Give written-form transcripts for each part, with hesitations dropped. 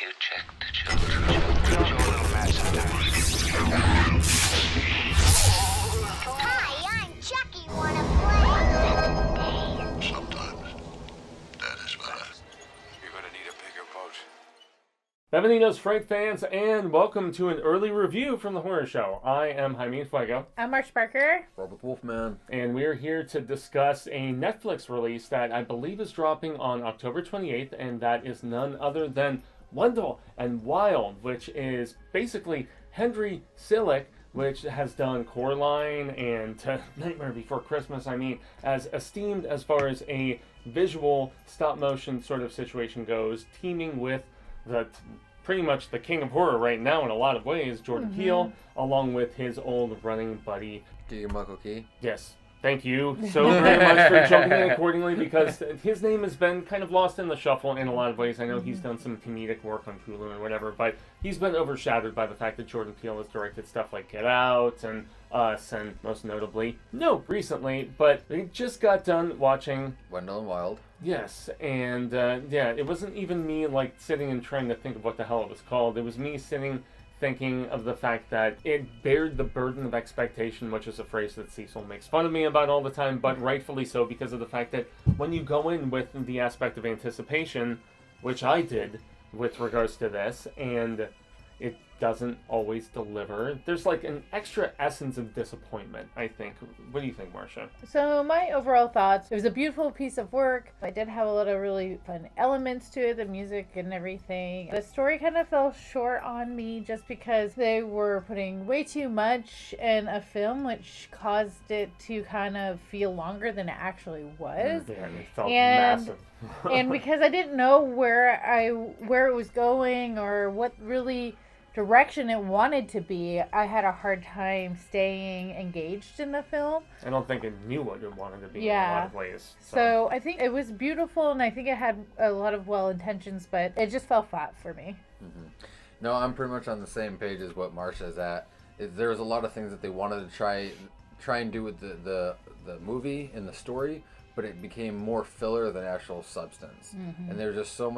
you check the children? Hi, I'm Chucky. Wanna play? Sometimes that is better. You're gonna need a bigger boat. Bienvenidos, Frank fans, and welcome to an early review from the Horror Show. I am Jaime Fuego. I'm Marcia Parker. Robert Wolfman. And we're here to discuss a Netflix release that I believe is dropping on October 28th, and that is none other than Wendell Wild, which is basically Henry Selick, which has done Coraline and Nightmare Before Christmas. I mean, as esteemed as far as a visual stop-motion sort of situation goes, teaming with pretty much the king of horror right now in a lot of ways, Jordan Peele, along with his old running buddy. Michael Key. Yes. Thank you so very much for jumping in accordingly, because his name has been kind of lost in the shuffle in a lot of ways. I know he's done some comedic work on Hulu and whatever, but he's been overshadowed by the fact that Jordan Peele has directed stuff like Get Out and Us, and most notably, recently, but we just got done watching Wendell Wild. Yes, and it wasn't even me like sitting and trying to think of what the hell it was called. It was me sitting thinking of the fact that it bared the burden of expectation, which is a phrase that Cecil makes fun of me about all the time, but rightfully so, because of the fact that when you go in with the aspect of anticipation, which I did with regards to this, and it doesn't always deliver, there's like an extra essence of disappointment, I think. What do you think, Marcia? So my overall thoughts, it was a beautiful piece of work. I did have a lot of really fun elements to it, the music and everything. The story kind of fell short on me just because they were putting way too much in a film, which caused it to kind of feel longer than it actually was. Yeah, it felt massive. And because I didn't know where it was going or what really direction it wanted to be, I had a hard time staying engaged in the film. I don't think it knew what it wanted to be in a lot of ways. So I think it was beautiful, and I think it had a lot of well intentions, but it just fell flat for me. Mm-hmm. No, I'm pretty much on the same page as what Marcia's at. There was a lot of things that they wanted to try and do with the movie and the story, but it became more filler than actual substance. Mm-hmm. And there's just so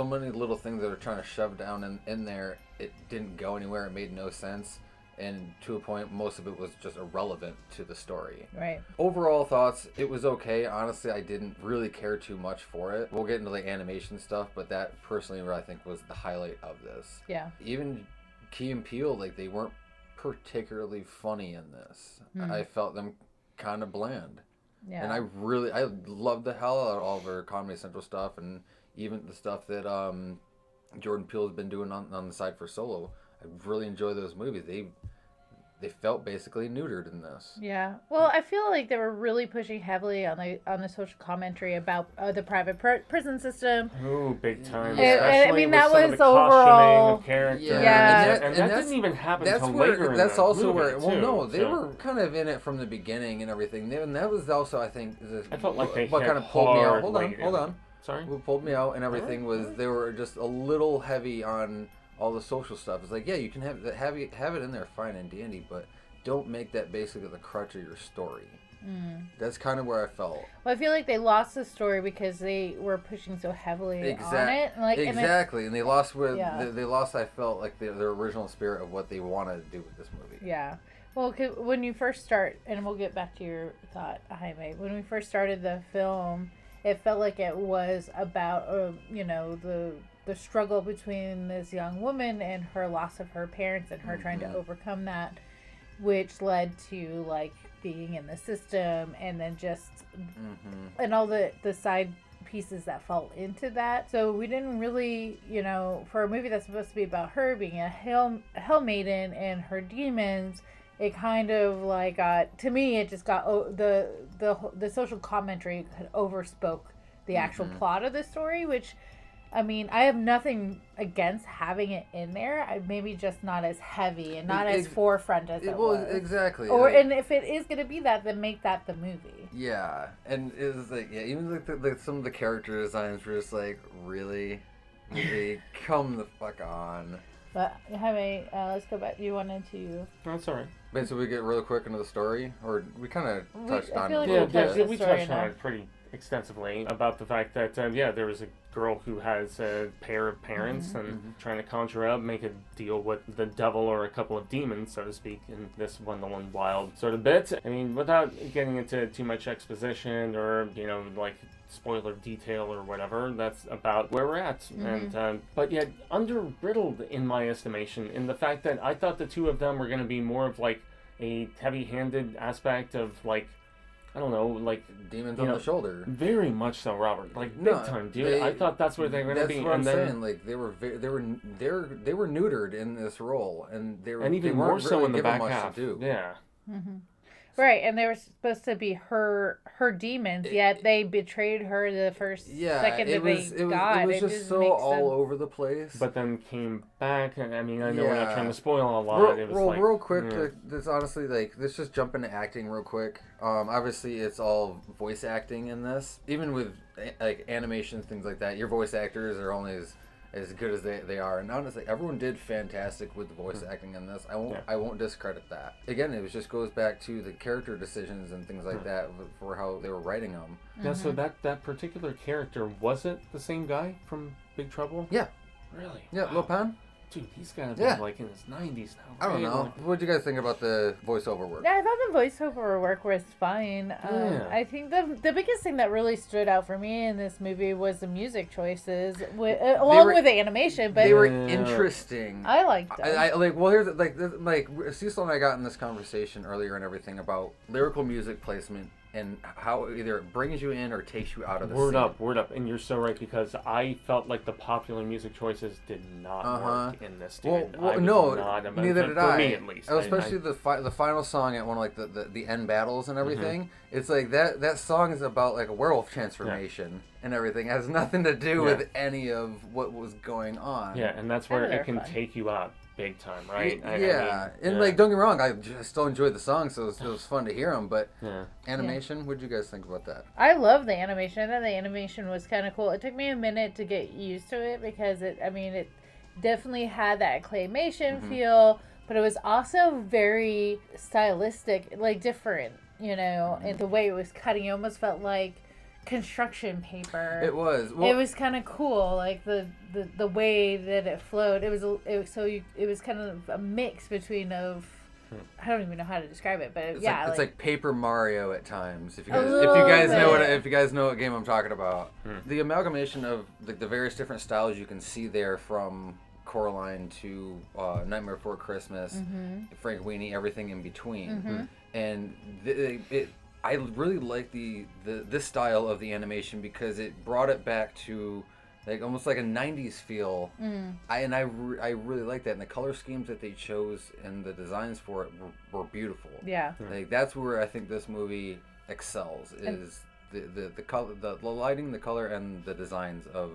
many little things that are trying to shove down in there. It didn't go anywhere. It made no sense. And to a point, most of it was just irrelevant to the story. Right. Overall thoughts, it was okay. Honestly, I didn't really care too much for it. We'll get into the animation stuff, but that personally, I think, was the highlight of this. Yeah. Even Key and Peele, like, they weren't particularly funny in this. I felt them kind of bland. Yeah. And I loved the hell out of all of her Comedy Central stuff, and even the stuff that Jordan Peele's been doing on the side for Solo. I really enjoy those movies. They felt basically neutered in this. Yeah. Well, I feel like they were really pushing heavily on the social commentary about the private prison system. Ooh, big time. Yeah. Especially I mean, with that some of was the overall. of characters. Yeah. And that didn't even happen until later in That's the also movie, where. Well, too, no, they so. were kind of in it from the beginning and everything. And that was also, I think, I felt like they what hit kind of pulled me out. hard Hold late on. Sorry? What pulled me out and everything was they were just a little heavy on all the social stuff. It's like, yeah, you can have it in there fine and dandy, but don't make that basically the crutch of your story. That's kind of where I felt. Well, I feel like they lost the story because they were pushing so heavily on it. Exactly, and they lost Yeah. they lost. I felt like their original spirit of what they wanted to do with this movie. Yeah. Well, when you first start, and we'll get back to your thought, Jaime, when we first started the film, it felt like it was about, the struggle between this young woman and her loss of her parents and her trying to overcome that, which led to, like, being in the system and then just, and all the side pieces that fall into that. So we didn't really, for a movie that's supposed to be about her being a hell maiden and her demons, it kind of like to me it just got the social commentary overspoke the actual plot of the story, which, I mean, I have nothing against having it in there. Maybe just not as heavy and not as forefront as it was. Exactly. And if it is going to be that, then make that the movie. Yeah, and it was like, even like some of the character designs were just like, really, come the fuck on. But Jaime, let's go back. You wanted to. That's all right. Wait, so we get real quick into the story, or we kind of touched on it. Like a little bit. We touched on it pretty extensively about the fact that, there was a girl who has a pair of parents Mm-hmm. and trying to conjure up, make a deal with the devil or a couple of demons, so to speak, in this Wendell Wild sort of bit. I mean, without getting into too much exposition or, like spoiler detail or whatever, that's about where we're at. Mm-hmm. And but yet under-riddled in my estimation in the fact that I thought the two of them were going to be more of like a heavy-handed aspect of like, I don't know, like Demons on the shoulder. very much so, Robert. Like No, big time, dude. I thought that's where they were gonna be. That's what I'm and then, saying. Like they were neutered in this role, and they were and even they more weren't so really in the given back much half. to do. Yeah. Right, and they were supposed to be her demons, yet they betrayed her the first second that they got. It was just just so makes all sense. over the place. But then came back. And I mean, I know we're not Yeah. trying to spoil a lot. It was like, real quick. yeah. This honestly, like, let's just jump into acting real quick. Obviously, it's all voice acting in this. Even with like animation, things like that, your voice actors are only as good as they are. And honestly, everyone did fantastic with the voice acting in this. I won't discredit that. Again, it just goes back to the character decisions and things like that for how they were writing them. Yeah, so that particular character, was it the same guy from Big Trouble? Yeah. Really? Yeah, Wow. Lopan? Dude, he's got to be Yeah. like in his 90s now. I don't right? know. Like, What do you guys think about the voiceover work? Yeah, I thought the voiceover work was fine. Yeah. I think the biggest thing that really stood out for me in this movie was the music choices, with the animation. But They were Yeah. interesting. I liked them. I like. Well, here's like Cecil and I got in this conversation earlier and everything about lyrical music placement and how either it brings you in or takes you out of the Word scene. up, and you're so right, because I felt like the popular music choices did not work in this, dude. Well, I was no, not a- neither did for I. me at least. Especially the final song at one of like the end battles and everything. It's like that song is about like a werewolf transformation and everything. It has nothing to do with any of what was going on. Yeah, and that's where They're it can fun. take you out big time, right? And like, don't get me wrong, I still enjoyed the song, so it was fun to hear them. But yeah. animation, what did you guys think about that? I love the animation. I thought the animation was kind of cool. It took me a minute to get used to it because it definitely had that claymation feel, but it was also very stylistic, like different, and the way it was cutting. It almost felt like construction paper. It was. Well, it was kind of cool, like the way that it flowed. It was kind of a mix between I don't even know how to describe it, but it's like Paper Mario at times. If you A guys know what game I'm talking about, the amalgamation of the various different styles you can see there, from Coraline to Nightmare Before Christmas, Frank Weenie, everything in between, and I really like this style of the animation because it brought it back to like almost like a 90s feel. I really like that, and the color schemes that they chose and the designs for it were beautiful. Yeah. Like that's where I think this movie excels, is the color, the lighting, the color, and the designs of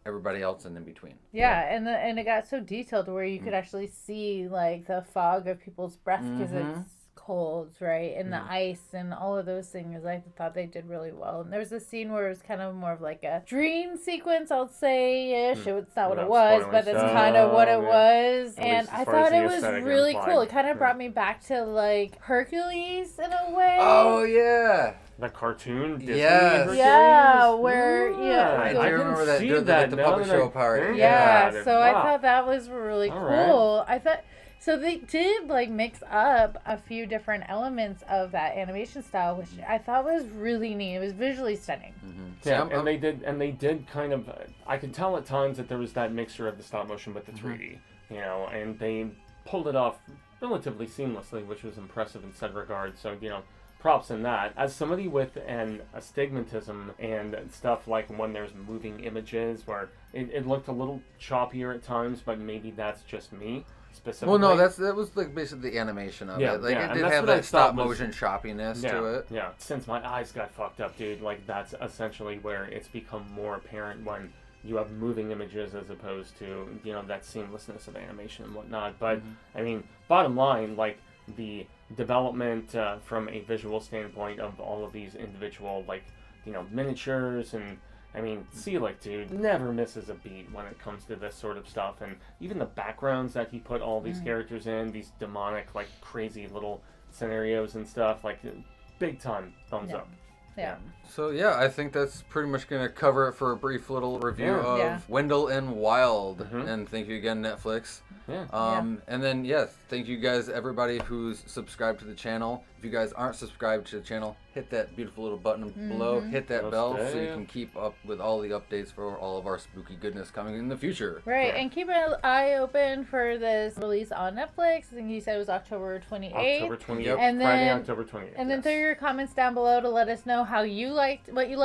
everybody else and in between. Yeah, and it got so detailed where you could actually see like the fog of people's breath because it's cold, right? And the ice and all of those things. I thought they did really well. And there was a scene where it was kind of more of like a dream sequence, I'll say ish. It's not what it was, but that's kind of what it was. And I thought it was really cool. It kind of brought me back to like Hercules in a way. Oh yeah. The cartoon Disney Yes. Hercules? Yeah, where I do remember that, see the that puppet show part. Yeah, so I wow. thought that was really All cool. I thought so they did like mix up a few different elements of that animation style, which I thought was really neat. It was visually stunning. Yeah, and they did kind of. I could tell at times that there was that mixture of the stop motion with the 3D, and they pulled it off relatively seamlessly, which was impressive in said regard. So props in that. As somebody with an astigmatism and stuff, like when there's moving images where it looked a little choppier at times, but maybe that's just me. Specifically. Well, no, that was like basically the animation of it. Like it did have that stop motion choppiness to it. Yeah, since my eyes got fucked up, dude, like that's essentially where it's become more apparent when you have moving images as opposed to that seamlessness of animation and whatnot. But I mean, bottom line, like the development from a visual standpoint of all of these individual miniatures and. I mean, Selick, dude, never misses a beat when it comes to this sort of stuff. And even the backgrounds that he put all these characters in, these demonic, crazy little scenarios and stuff, big time thumbs up. Yeah. So yeah, I think that's pretty much going to cover it for a brief little review Yeah. of Yeah. Wendell and Wild. Mhm. And thank you again, Netflix. Yeah. And then, yes, thank you guys, everybody who's subscribed to the channel. If you guys aren't subscribed to the channel, hit that beautiful little button below. Hit that Yes, bell so you yeah. can keep up with all the updates for all of our spooky goodness coming in the future. Right, and keep an eye open for this release on Netflix. I think you said it was October 28th. October 28th. Yep. And Friday, then- October 28th. And then yes. throw your comments down below to let us know how you liked, what you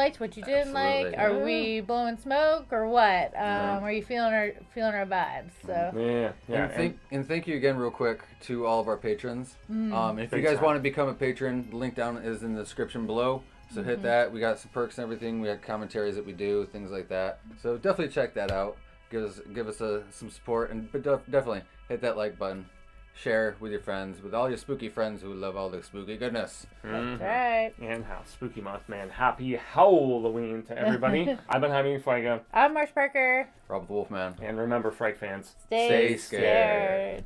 didn't like. Absolutely. Are we blowing smoke or what? Are you feeling our vibes? So Yeah. And thank you again, real quick, to all of our patrons. If you Big guys time. want to become a patron, the link down is in the description below. So hit that. We got some perks and everything. We got commentaries that we do, things like that. So definitely check that out. Give us some support, but definitely hit that like button. Share with your friends, with all your spooky friends who love all the spooky goodness. that's right. And how Spooky Month, man. Happy Halloween to everybody. I've been Jaime Fuego. I'm Marsh Parker. Rob the Wolfman. And remember, Fright fans. Stay Stay scared. scared.